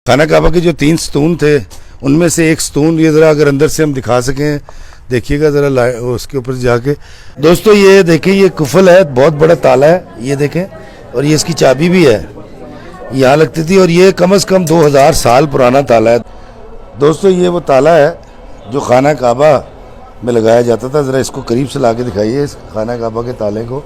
खाना काबा के जो 3 स्तून थे उनमें से एक स्तून ये ज़रा अगर अंदर से हम दिखा सकें, देखिएगा ज़रा उसके ऊपर जाके। दोस्तों ये देखें, ये कुफल है, बहुत बड़ा ताला है, ये देखें, और ये इसकी चाबी भी है, यहाँ लगती थी, और ये कम से कम 2000 साल पुराना ताला है। दोस्तों ये वो ताला है जो खाना काबा में लगाया जाता था। ज़रा इसको करीब से ला के दिखाइए, इस खाना काबा के ताले को।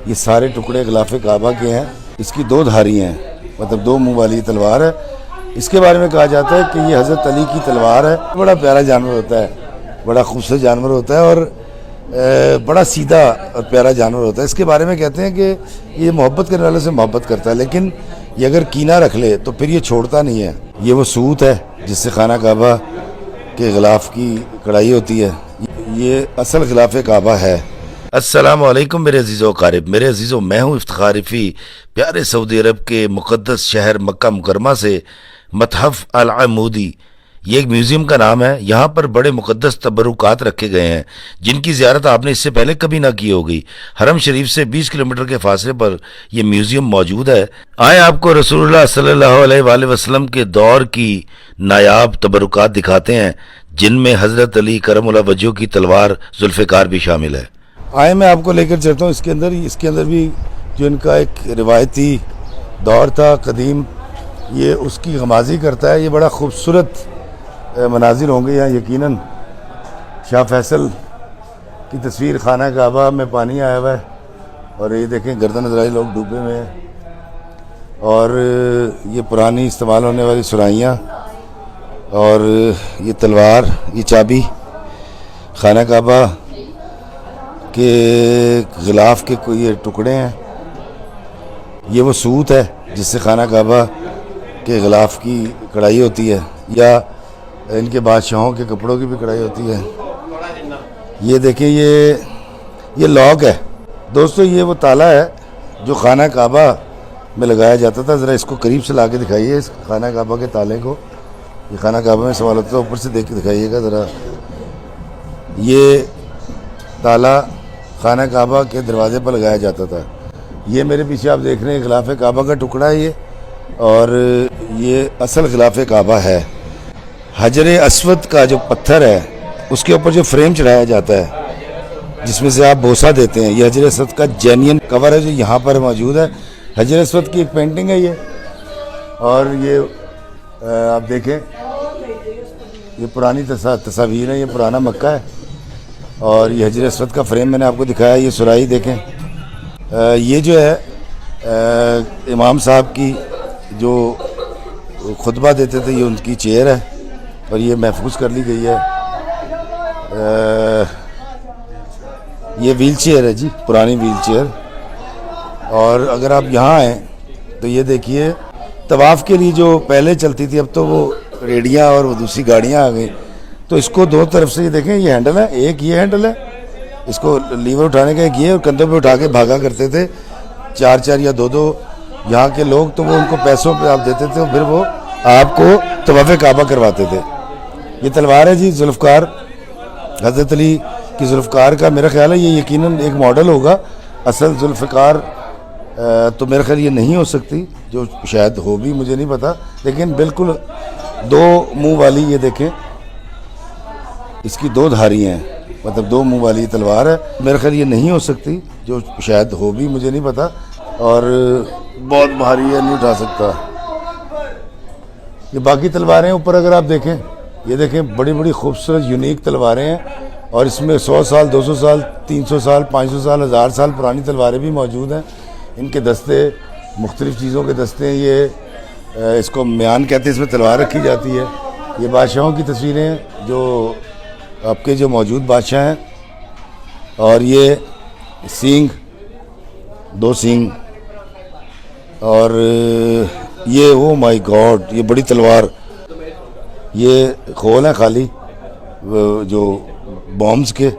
ये सारे टुकड़े गिलाफ काबा के हैं। इसकी 2 धारियाँ हैं, मतलब 2 मुँह वाली तलवार है। इसके बारे में कहा जाता है कि ये हज़रत अली की तलवार है। बड़ा प्यारा जानवर होता है, बड़ा खूबसूरत जानवर होता है, और बड़ा सीधा और प्यारा जानवर होता है। इसके बारे में कहते हैं कि ये मोहब्बत करने वाले से मोहब्बत करता है, लेकिन ये अगर कीना रख ले तो फिर ये छोड़ता नहीं है। ये वो सूत है जिससे खाना काबा के गिलाफ की कढ़ाई होती है। ये असल गिलाफ काबा है। अस्सलाम वालेकुम मेरे अजीज़ो क़ारिब, मेरे अजीज़ो, मैं हूँ इफ्तिखार रिफ़ी, प्यारे सऊदी अरब के मुक़द्दस शहर मक्का मुकरमा से। मतहफ़ अल अमूदी ये एक म्यूज़ियम का नाम है। यहाँ पर बड़े मुक़द्दस तबरुकात रखे गए हैं जिनकी ज़ियारत आपने इससे पहले कभी ना की होगी। हरम शरीफ से 20 किलोमीटर के फासले पर यह म्यूज़ियम मौजूद है। आए आपको रसूलुल्लाह सल्लल्लाहु अलैहि वसल्लम के दौर की नायाब तबरुकात दिखाते हैं, जिनमें हज़रत अली करमुल्लाह वजह की तलवार जुल्फ़िकार भी शामिल है। आए मैं आपको लेकर चलता हूँ इसके अंदर भी जो इनका एक रिवायती दौर था कदीम, ये उसकी गमाजी करता है। ये बड़ा खूबसूरत मनाजिर होंगे यहाँ यकीनन। शाह फैसल की तस्वीर, खाना काबा में पानी आया हुआ है, और ये देखें गर्दन नजराई लोग डूबे हुए हैं, और ये पुरानी इस्तेमाल होने वाली सुराइयाँ, और ये तलवार, ये चाबी खाना काबा के गिलाफ के कोई ये टुकड़े हैं। ये वो सूत है जिससे खाना काबा के गिलाफ की कढ़ाई होती है, या इनके बादशाहों के कपड़ों की भी कढ़ाई होती है। ये देखिए, ये लॉक है। दोस्तों ये वो ताला है जो खाना काबा में लगाया जाता था। ज़रा इसको करीब से ला के दिखाइए, इस खाना काबा के ताले को। ये खाना काबा में सवाल होता है, ऊपर से देख के दिखाइएगा ज़रा। ये ताला खाना काबा के दरवाजे पर लगाया जाता था। ये मेरे पीछे आप देख रहे हैं गिलाफ काबा का टुकड़ा है ये, और ये असल गिलाफ काबा है। हजर अस्वद का जो पत्थर है उसके ऊपर जो फ्रेम चढ़ाया जाता है जिसमें से आप बोसा देते हैं, ये हजर अस्वद का जेन्युइन कवर है जो यहाँ पर मौजूद है। हजर अस्वद की एक पेंटिंग है ये, और ये आप देखें, ये पुरानी तस्वीर है, ये पुराना मक्का है, और ये हजर अस्वद का फ्रेम मैंने आपको दिखाया। ये सुराही देखें, ये जो है इमाम साहब की जो खुतबा देते थे, ये उनकी चेयर है, और ये महफूज कर ली गई है। ये व्हील चेयर है जी, पुरानी व्हील चेयर। और अगर आप यहाँ आएँ तो ये देखिए, तवाफ़ के लिए जो पहले चलती थी, अब तो वो रेडियाँ और वो दूसरी गाड़ियाँ आ गई, तो इसको 2 तरफ से ये देखें, ये हैंडल है, एक ये हैंडल है, इसको लीवर उठाने का एक ये, और कंधों पे उठा के भागा करते थे 4-4 या 2-2 यहाँ के लोग, तो वो उनको पैसों पे आप देते थे, फिर वो आपको तवाफ़े काबा करवाते थे। ये तलवार है जी, जुल्फ़कार, हज़रत अली की जुल्फ़कार का मेरा ख्याल है ये यकीनन एक मॉडल होगा। असल जुल्फ़कार तो मेरा ख्याल ये नहीं हो सकती, जो शायद हो भी, मुझे नहीं पता, लेकिन बिल्कुल 2 मुँह वाली, ये देखें, इसकी 2 धारियाँ हैं, मतलब 2 मुँह वाली तलवार है। मेरा ख्याल ये नहीं हो सकती, जो शायद हो भी, मुझे नहीं पता, और बहुत भारी है, नहीं उठा सकता। ये बाकी तलवारें ऊपर अगर आप देखें, ये देखें, बड़ी बड़ी खूबसूरत यूनिक तलवारें हैं, और इसमें 100 साल, 200 साल, 300 साल, 500 साल, 1000 साल पुरानी तलवारें भी मौजूद हैं। इनके दस्ते, मुख्तलिफ़ चीज़ों के दस्ते हैं। ये इसको म्यान कहते हैं, इसमें तलवार रखी जाती है। ये बादशाहों की तस्वीरें हैं जो आपके जो मौजूद बादशाह हैं, और ये सींग, 2 सींग, और ये ओ माय गॉड, ये बड़ी तलवार, ये खोल है खाली, जो बॉम्ब्स के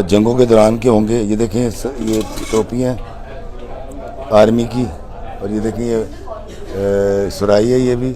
जंगों के दौरान के होंगे। ये देखें, ये टोपी हैं आर्मी की, और ये देखें, ये सुराही है ये भी।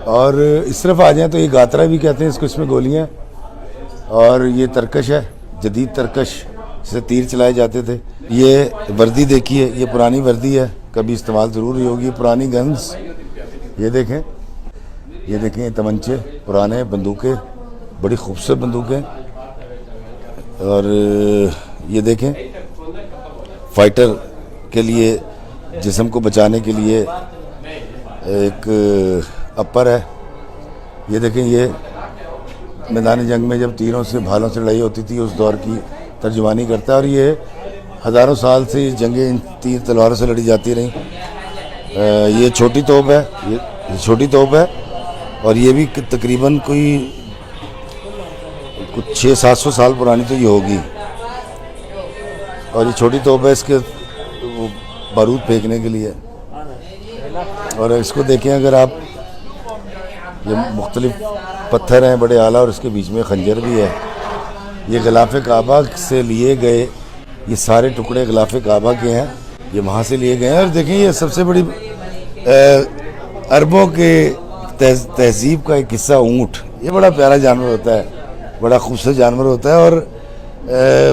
और इस तरफ आ जाएं तो ये गात्रा भी कहते हैं इसको, इसमें गोलियां, और ये तरकश है, जदीद तरकश, से तीर चलाए जाते थे। ये वर्दी देखिए, ये पुरानी वर्दी है, कभी इस्तेमाल ज़रूर हुई होगी। पुरानी गन्स ये देखें तमंचे, पुराने बंदूकें, बड़ी खूबसूरत बंदूकें। और ये देखें फाइटर के लिए, जिस्म को बचाने के लिए एक अपर है। ये देखें, ये मैदान जंग में जब तीरों से भालों से लड़ाई होती थी उस दौर की तर्जुमानी करता है। और ये हज़ारों साल से जंगें इन तीर तलवारों से लड़ी जाती रहीं। ये छोटी तोप है, ये छोटी तोप है और ये भी तकरीबन कोई कुछ 600-700 साल पुरानी तो ये होगी। और ये छोटी तोप है, इसके बारूद फेंकने के लिए। और इसको देखें अगर आप, ये मुख्तलिफ पत्थर हैं बड़े आला और इसके बीच में खंजर भी है। ये ग़िलाफ़े काबा से लिए गए, ये सारे टुकड़े ग़िलाफ़े काबा के हैं, ये वहाँ से लिए गए हैं। और देखें ये सबसे बड़ी अरबों के तहज़ीब का एक हिस्सा ऊँट। ये बड़ा प्यारा जानवर होता है, बड़ा खूबसूरत जानवर होता है और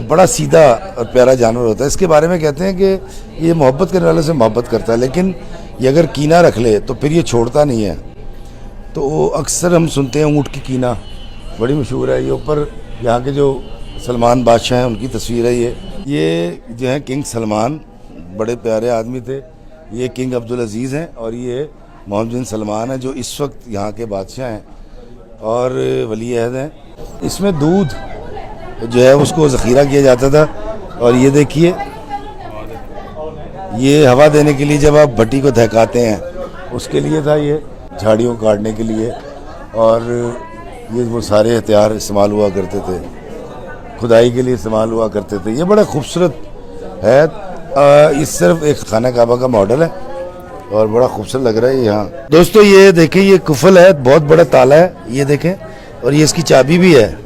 बड़ा सीधा और प्यारा जानवर होता है। इसके बारे में कहते हैं कि ये मोहब्बत करने वाले से मोहब्बत करता है, लेकिन ये अगर कीना रख ले तो फिर ये छोड़ता नहीं है। तो अक्सर हम सुनते हैं ऊँट की कीना बड़ी मशहूर है। ये ऊपर यहाँ के जो सलमान बादशाह हैं उनकी तस्वीर है। ये जो है किंग सलमान, बड़े प्यारे आदमी थे। ये किंग अब्दुल अजीज़ हैं और ये मोहम्मद बिन सलमान हैं जो इस वक्त यहाँ के बादशाह हैं और वली अहद हैं। इसमें दूध जो है उसको ज़ख़ीरा किया जाता था। और ये देखिए, ये हवा देने के लिए जब आप भट्टी को दहकाते हैं उसके लिए था, ये झाड़ियों को काटने के लिए। और ये वो सारे हथियार इस्तेमाल हुआ करते थे, खुदाई के लिए इस्तेमाल हुआ करते थे। ये बड़ा खूबसूरत है। ये सिर्फ एक खाना काबा का मॉडल है और बड़ा खूबसूरत लग रहा है यहाँ। दोस्तों ये देखें, ये कुफल है, बहुत बड़ा ताला है, ये देखें। और ये इसकी चाबी भी है,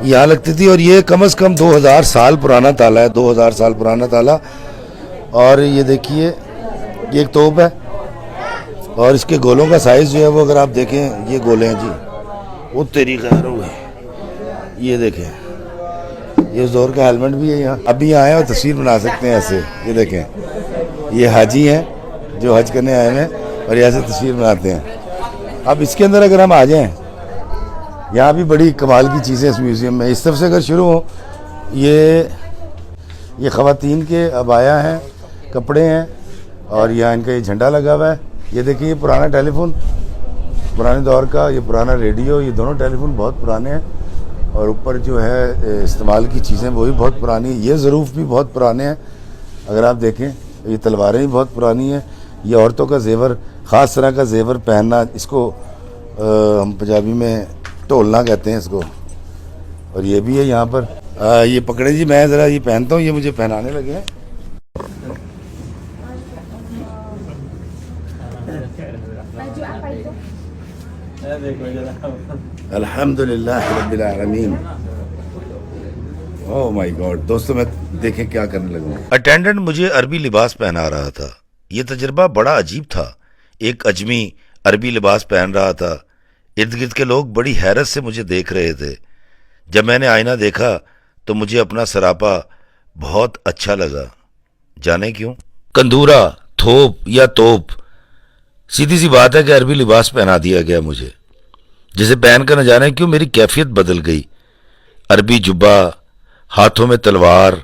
यहाँ लगती थी। और ये कम से कम 2000 साल पुराना ताला है, 2000 साल पुराना ताला। और ये देखिए, ये एक तोप है और इसके गोलों का साइज़ जो है वो अगर आप देखें, ये गोले हैं जी, वो तेरी खैर हो गई। ये देखें, ये उस दौर का हेलमेट भी है। यहाँ अभी आए और तस्वीर बना सकते हैं ऐसे। ये देखें, ये हाजी हैं जो हज करने आए हैं और ऐसे तस्वीर बनाते हैं। अब इसके अंदर अगर हम आ जाएं, यहाँ भी बड़ी कमाल की चीज़ें इस म्यूज़ियम में। इस तरफ से अगर शुरू हो, ये ख़वातीन के अबाया हैं, कपड़े हैं और यहाँ इनका ये झंडा लगा हुआ है। ये देखिए, ये पुराना टेलीफोन, पुराने दौर का, ये पुराना रेडियो, ये दोनों टेलीफोन बहुत पुराने हैं। और ऊपर जो है इस्तेमाल की चीज़ें वो भी बहुत पुरानी हैं। ये ज़रूफ़ भी बहुत पुराने हैं अगर आप देखें। ये तलवारें भी बहुत पुरानी हैं। ये औरतों का जेवर, ख़ास तरह का जेवर पहनना, इसको हम पंजाबी में ढोलना कहते हैं इसको। और ये भी है यहाँ पर। ये पकड़े जी, मैं ज़रा ये पहनता हूँ, ये मुझे पहनाने लगे हैं। अल्हम्दुलिल्लाह रब्बिल आलमीन। Oh my God. दोस्तों मैं देखें क्या करने लगा। अटेंडेंट मुझे अरबी लिबास पहना रहा था। यह तजर्बा बड़ा अजीब था। एक अजमी अरबी लिबास पहन रहा था। इर्द गिर्द के लोग बड़ी हैरत से मुझे देख रहे थे। जब मैंने आईना देखा तो मुझे अपना सरापा बहुत अच्छा लगा। जाने क्यों? कंदूरा, थोप या तोप, सीधी सी बात है कि अरबी लिबास पहना दिया गया मुझे, जिसे पहनकर न जाने क्यों मेरी कैफियत बदल गई। अरबी जुब्बा, हाथों में तलवार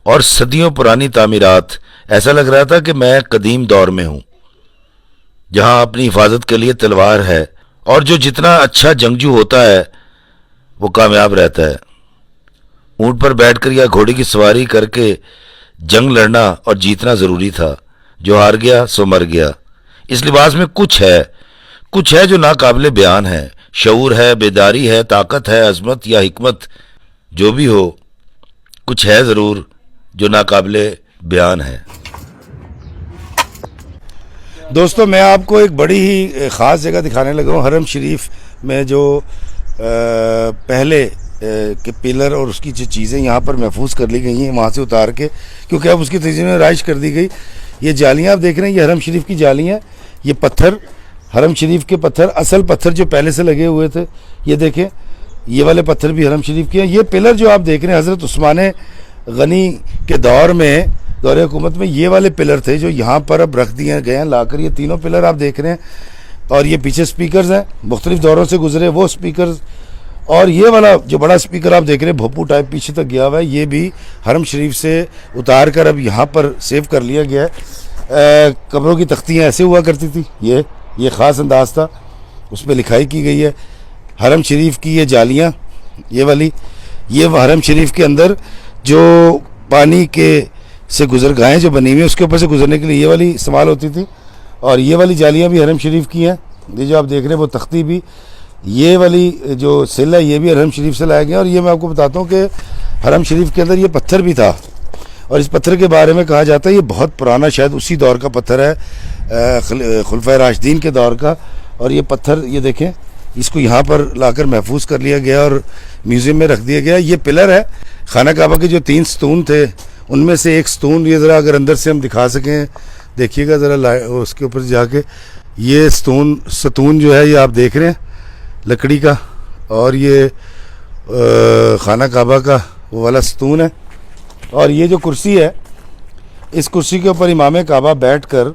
और सदियों पुरानी तामीरात। ऐसा लग रहा था कि मैं कदीम दौर में हूं, जहां अपनी हिफाजत के लिए तलवार है और जो जितना अच्छा जंगजू होता है वो कामयाब रहता है। ऊंट पर बैठकर या घोड़े की सवारी करके जंग लड़ना और जीतना जरूरी था। जो हार गया सो मर गया। इस लिबास में कुछ है जो नाकाबिले बयान है। शऊर है, बेदारी है, ताकत है, अजमत या हिकमत, जो भी हो, कुछ है ज़रूर जो नाकाबिले बयान है। दोस्तों मैं आपको एक बड़ी ही ख़ास जगह दिखाने लगा हूँ। हरम शरीफ में जो पहले के पिलर और उसकी जो चीज़ें यहाँ पर महफूज कर ली गई हैं वहाँ से उतार के, क्योंकि अब उसकी तजदीद में राइश कर दी गई। ये जालियाँ आप देख रहे हैं, ये हरम शरीफ की जालियाँ। ये पत्थर, हरम शरीफ के पत्थर, असल पत्थर जो पहले से लगे हुए थे, ये देखें, ये वाले पत्थर भी हरम शरीफ के हैं। ये पिलर जो आप देख रहे हैं, हज़रत उस्मान गनी के दौर में, दौर हुकूमत में ये वाले पिलर थे जो यहाँ पर अब रख दिए गए हैं लाकर। ये तीनों पिलर आप देख रहे हैं, और ये पीछे स्पीकर्स हैं, मुख्तलिफ दौरों से गुजरे वो स्पीकर्स। और ये वाला जो बड़ा स्पीकर आप देख रहे हैं भोपू टाइप पीछे तक गया हुआ है, ये भी हरम शरीफ से उतार कर अब यहाँ पर सेव कर लिया गया है। कब्रों की तख्तियाँ ऐसे हुआ करती थी, ये ख़ास अंदाज था, उस पर लिखाई की गई है। हरम शरीफ की ये जालियाँ, ये वाली, ये हरम शरीफ के अंदर जो पानी के से गुजरगाहें जो बनी हुई हैं उसके ऊपर से गुजरने के लिए ये वाली इस्तेमाल होती थी। और ये वाली जालियाँ भी हरम शरीफ की हैं। ये जो आप देख रहे हैं वो तख्ती भी, ये वाली जो सिल है ये भी हरम शरीफ से लाया गया। और ये मैं आपको बताता हूँ कि हरम शरीफ के अंदर ये पत्थर भी था, और इस पत्थर के बारे में कहा जाता है ये बहुत पुराना, शायद उसी दौर का पत्थर है, खुलफाए राशिदीन के दौर का। और ये पत्थर ये देखें, इसको यहाँ पर लाकर महफूज कर लिया गया और म्यूज़ियम में रख दिया गया। ये पिलर है खाना काबा के, जो 3 सतून थे उनमें से एक सतून, ये ज़रा अगर अंदर से हम दिखा सकें, देखिएगा ज़रा उसके ऊपर जाके, ये सतून जो है ये आप देख रहे हैं लकड़ी का, और ये खाना काबा का वो वाला सतून है। और ये जो कुर्सी है, इस कुर्सी के ऊपर इमाम काबा बैठ कर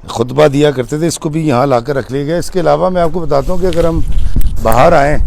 खुतबा दिया करते थे, इसको भी यहाँ लाकर रख लिया गया। इसके अलावा मैं आपको बताता हूँ कि अगर हम बाहर आएँ